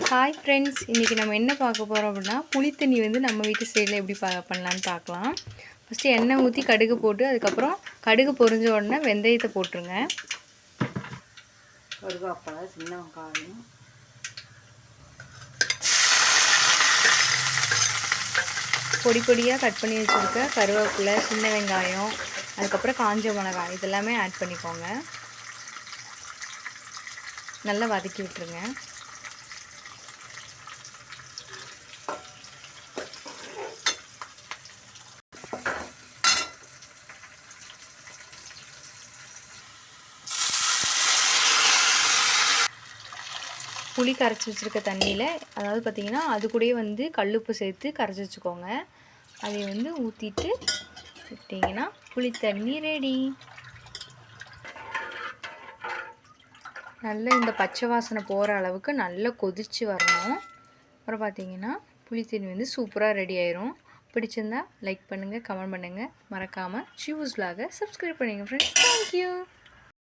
Hi friends, இன்றைக்கி நம்ம என்ன பார்க்க போகிறோம் அப்படின்னா புளி தண்ணி வந்து நம்ம வீட்டு ஸ்டைலில் எப்படி பண்ணலான்னு பார்க்கலாம். ஃபஸ்ட்டு எண்ணெய் ஊற்றி கடுகு போட்டு அதுக்கப்புறம் கடுகு பொரிஞ்ச உடனே வெந்தயத்தை போட்டுருங்க. கருவேப்பிலை, சின்ன வெங்காயம், பொடி பொடியாக கட் பண்ணி வச்சுருக்க கருவேப்பிலை, சின்ன வெங்காயம், அதுக்கப்புறம் காஞ்ச மிளகாய் இதெல்லாமே ஆட் பண்ணிக்கோங்க. நல்லா வதக்கி விட்டுருங்க. புளி கரைச்சி வச்சுருக்க தண்ணியில் அதாவது பார்த்திங்கன்னா அது கூடயே வந்து கல்லுப்பு சேர்த்து கரைச்சி வச்சுக்கோங்க. அதை வந்து ஊற்றிட்டு விட்டிங்கன்னா புளி தண்ணி ரெடி. நல்லா இந்த பச்சை வாசனை போகிற அளவுக்கு நல்லா கொதித்து வரணும். அப்புறம் பார்த்திங்கன்னா புளி தண்ணி வந்து சூப்பராக ரெடி ஆயிரும். பிடிச்சிருந்தா லைக் பண்ணுங்கள், கமெண்ட் பண்ணுங்கள், மறக்காமல் ஷூஸ் vlog சப்ஸ்கிரைப் பண்ணுங்கள் ஃப்ரெண்ட்ஸ். தேங்க்யூ.